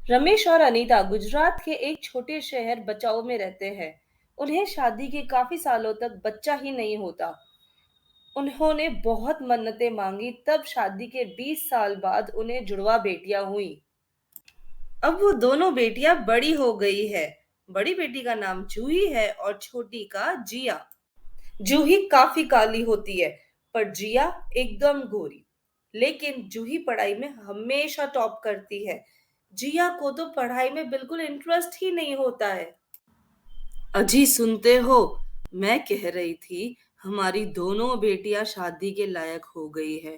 रमेश और अनीता गुजरात के एक छोटे शहर बचाओ में रहते हैं। उन्हें शादी के काफी सालों तक बच्चा ही नहीं होता। उन्होंने बहुत मन्नतें मांगी, तब शादी के 20 साल बाद उन्हें जुड़वा बेटियां हुई। अब वो दोनों बेटियां बड़ी हो गई है। बड़ी बेटी का नाम जूही है और छोटी का जिया। जूही काफी काली होती है, पर जिया एकदम गोरी। लेकिन जूही पढ़ाई में हमेशा टॉप करती है। जिया को तो पढ़ाई में बिल्कुल इंटरेस्ट ही नहीं होता है। अजी सुनते हो, मैं कह रही थी हमारी दोनों बेटियां शादी के लायक हो गई है,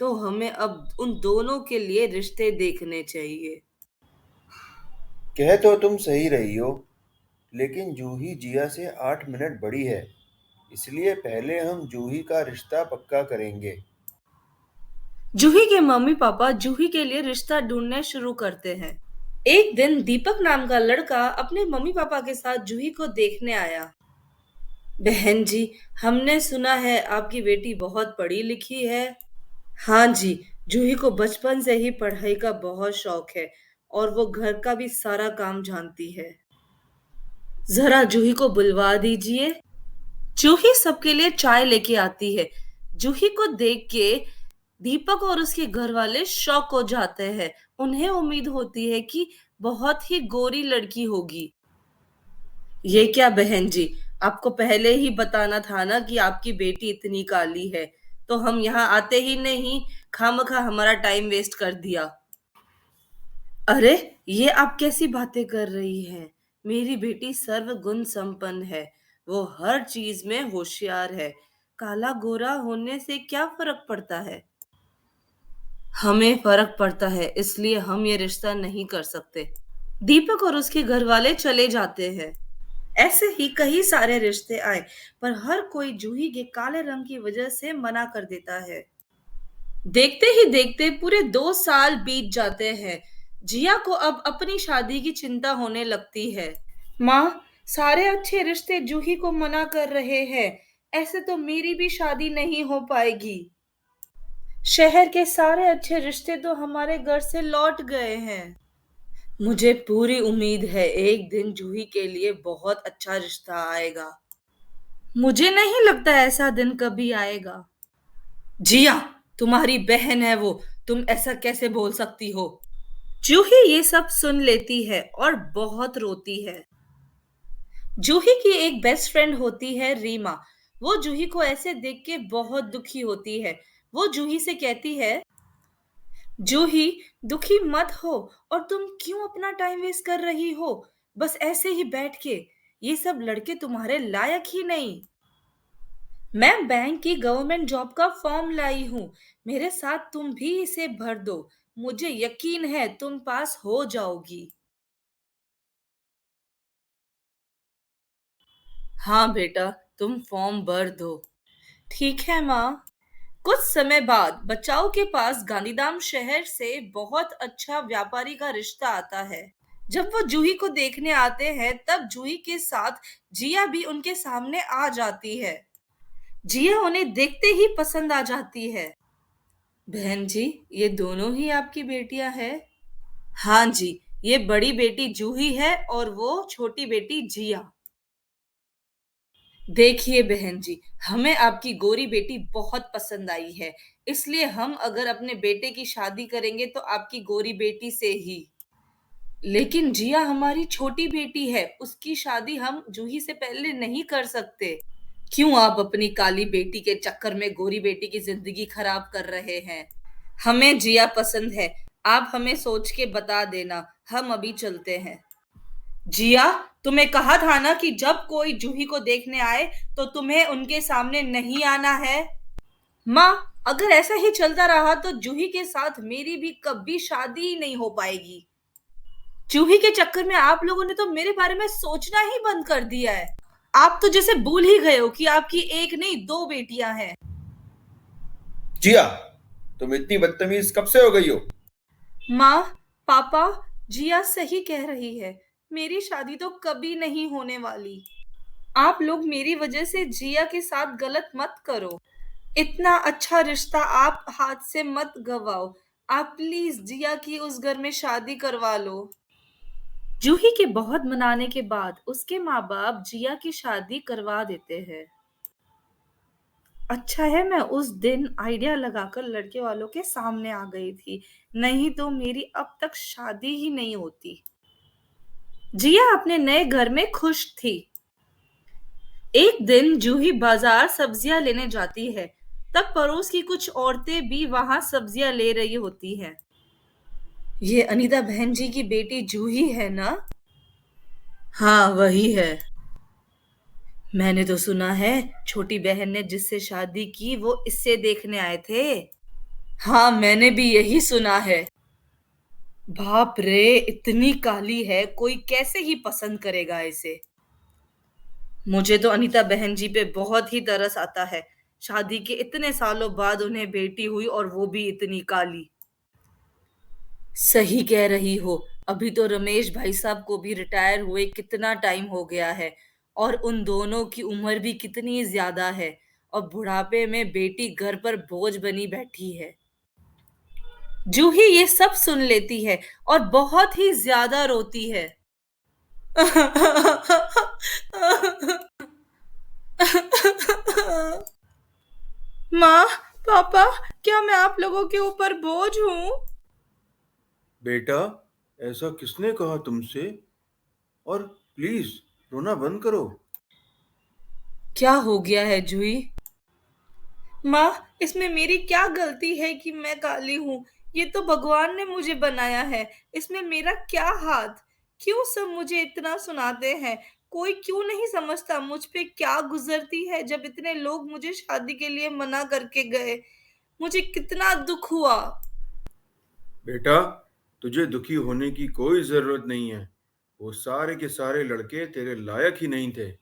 तो हमें अब उन दोनों के लिए रिश्ते देखने चाहिए। कह तो तुम सही रही हो, लेकिन जूही जिया से 8 मिनट बड़ी है। इसलिए पहले हम जूही का रिश्ता पक्का करेंगे। जूही के मम्मी पापा जूही के लिए रिश्ता ढूंढने शुरू करते हैं। एक दिन दीपक नाम का लड़का अपने मम्मी पापा के साथ जूही को देखने आया। बहन जी, हमने सुना है आपकी बेटी बहुत पढ़ी लिखी है। हाँ जी, जूही को बचपन से ही पढ़ाई का बहुत शौक है और वो घर का भी सारा काम जानती है। जरा जूही को बुलवा दीजिए। जूही सबके लिए चाय लेके आती है। जूही को देख के दीपक और उसके घर वाले शॉक हो जाते हैं। उन्हें उम्मीद होती है कि बहुत ही गोरी लड़की होगी। ये क्या बहन जी, आपको पहले ही बताना था ना कि आपकी बेटी इतनी काली है, तो हम यहाँ आते ही नहीं। खामखा हमारा टाइम वेस्ट कर दिया। अरे, ये आप कैसी बातें कर रही हैं? मेरी बेटी सर्वगुण संपन्न है। वो हर चीज में होशियार है। काला गोरा होने से क्या फर्क पड़ता है? हमें फर्क पड़ता है, इसलिए हम ये रिश्ता नहीं कर सकते। दीपक और उसके घर वाले चले जाते हैं। ऐसे ही कई सारे रिश्ते आए, पर हर कोई जूही के काले रंग की वजह से मना कर देता है। देखते ही देखते पूरे 2 साल बीत जाते हैं। जिया को अब अपनी शादी की चिंता होने लगती है। माँ, सारे अच्छे रिश्ते जूही को मना कर रहे हैं। ऐसे तो मेरी भी शादी नहीं हो पाएगी। शहर के सारे अच्छे रिश्ते तो हमारे घर से लौट गए हैं। मुझे पूरी उम्मीद है एक दिन जूही के लिए बहुत अच्छा रिश्ता आएगा। मुझे नहीं लगता ऐसा दिन कभी आएगा। जिया, तुम्हारी बहन है वो, तुम ऐसा कैसे बोल सकती हो? जूही ये सब सुन लेती है और बहुत रोती है। जूही की एक बेस्ट फ्रेंड होती है रीमा। वो जूही को ऐसे देख के बहुत दुखी होती है। वो जूही से कहती है, जूही, दुखी मत हो। और तुम क्यों अपना टाइम वेस्ट कर रही हो, बस ऐसे ही बैठ के? ये सब लड़के तुम्हारे लायक ही नहीं। मैं बैंक की गवर्नमेंट जॉब का फॉर्म लाई हूँ। मेरे साथ तुम भी इसे भर दो। मुझे यकीन है तुम पास हो जाओगी। हाँ बेटा, तुम फॉर्म भर दो। ठीक है माँ। कुछ समय बाद बचाओ के पास गांधीधाम शहर से बहुत अच्छा व्यापारी का रिश्ता आता है। जब वो जूही को देखने आते हैं, तब जूही के साथ जिया भी उनके सामने आ जाती है। जिया उन्हें देखते ही पसंद आ जाती है। बहन जी, ये दोनों ही आपकी बेटियां हैं? हाँ जी, ये बड़ी बेटी जूही है और वो छोटी बेटी जिया। देखिए बहन जी, हमें आपकी गोरी बेटी बहुत पसंद आई है। इसलिए हम अगर अपने बेटे की शादी करेंगे तो आपकी गोरी बेटी से ही। लेकिन जिया हमारी छोटी बेटी है, उसकी शादी हम जूही से पहले नहीं कर सकते। क्यों आप अपनी काली बेटी के चक्कर में गोरी बेटी की जिंदगी खराब कर रहे हैं? हमें जिया पसंद है। आप हमें सोच के बता देना, हम अभी चलते हैं। जिया, तुम्हें कहा था ना कि जब कोई जूही को देखने आए तो तुम्हें उनके सामने नहीं आना है। माँ, अगर ऐसा ही चलता रहा तो जूही के साथ मेरी भी कभी शादी ही नहीं हो पाएगी। जूही के चक्कर में आप लोगों ने तो मेरे बारे में सोचना ही बंद कर दिया है। आप तो जैसे भूल ही गए हो कि आपकी एक नहीं दो बेटियां हैं। जिया, तुम इतनी बदतमीज कब से हो गई हो? माँ, पापा, जिया सही कह रही है। मेरी शादी तो कभी नहीं होने वाली। आप लोग मेरी वजह से जिया के साथ गलत मत करो। इतना अच्छा रिश्ता आप हाथ से मत गवाओ। आप प्लीज जिया की उस घर में शादी करवा लो। जूही के बहुत मनाने के बाद उसके माँ-बाप जिया की शादी करवा देते हैं। अच्छा है मैं उस दिन आइडिया लगाकर लड़के वालों के सामने आ गई थी, नहीं तो मेरी अब तक शादी ही नहीं होती। जिया अपने नए घर में खुश थी। एक दिन जूही बाजार सब्जियां लेने जाती है, तब पड़ोस की कुछ औरतें भी वहां सब्जियां ले रही होती हैं। ये अनीता बहन जी की बेटी जूही है ना? हाँ, वही है। मैंने तो सुना है छोटी बहन ने जिससे शादी की वो इससे देखने आए थे। हाँ, मैंने भी यही सुना है। बाप रे, इतनी काली है, कोई कैसे ही पसंद करेगा इसे। मुझे तो अनीता बहन जी पे बहुत ही तरस आता है। शादी के इतने सालों बाद उन्हें बेटी हुई और वो भी इतनी काली। सही कह रही हो। अभी तो रमेश भाई साहब को भी रिटायर हुए कितना टाइम हो गया है, और उन दोनों की उम्र भी कितनी ज्यादा है, और बुढ़ापे में बेटी घर पर बोझ बनी बैठी है। जूही ये सब सुन लेती है और बहुत ही ज्यादा रोती है। माँ, पापा, क्या मैं आप लोगों के ऊपर बोझ हूँ? बेटा, ऐसा किसने कहा तुमसे? और प्लीज रोना बंद करो। क्या हो गया है जूही? माँ, इसमें मेरी क्या गलती है कि मैं काली हूँ? ये तो भगवान ने मुझे बनाया है। इसमें मेरा क्या हाथ? क्यों सब मुझे इतना सुनाते हैं? कोई क्यों नहीं समझता मुझ पे क्या गुजरती है जब इतने लोग मुझे शादी के लिए मना करके गए? मुझे कितना दुख हुआ। बेटा, तुझे दुखी होने की कोई जरूरत नहीं है। वो सारे के सारे लड़के तेरे लायक ही नहीं थे।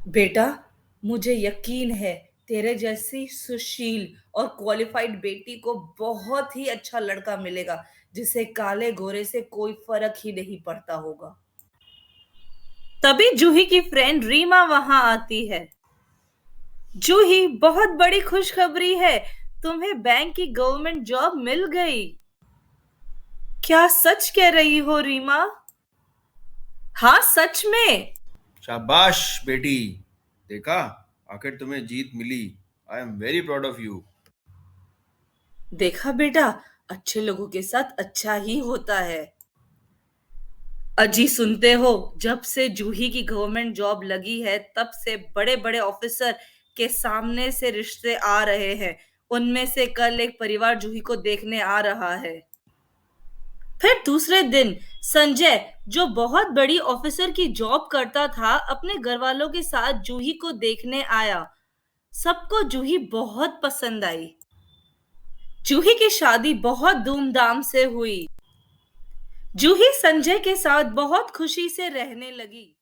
बेटा, मुझे यकीन है तेरे जैसी सुशील और क्वालिफाइड बेटी को बहुत ही अच्छा लड़का मिलेगा, जिसे काले गोरे से कोई फर्क ही नहीं पड़ता होगा। तभी जूही की फ्रेंड रीमा वहां आती है। जूही, बहुत बड़ी खुशखबरी है। तुम्हें बैंक की गवर्नमेंट जॉब मिल गई। क्या सच कह रही हो रीमा? हाँ, सच में। शाबाश बेटी। देखा, आखिर तुम्हें जीत मिली। I am very proud of you. देखा बेटा, अच्छे लोगों के साथ अच्छा ही होता है। अजी, सुनते हो? जब से जूही की गवर्नमेंट जॉब लगी है तब से बड़े बड़े ऑफिसर के सामने से रिश्ते आ रहे हैं। उनमें से कल एक परिवार जूही को देखने आ रहा है। फिर दूसरे दिन संजय, जो बहुत बड़ी ऑफिसर की जॉब करता था, अपने घर वालों के साथ जूही को देखने आया। सबको जूही बहुत पसंद आई। जूही की शादी बहुत धूमधाम से हुई। जूही संजय के साथ बहुत खुशी से रहने लगी।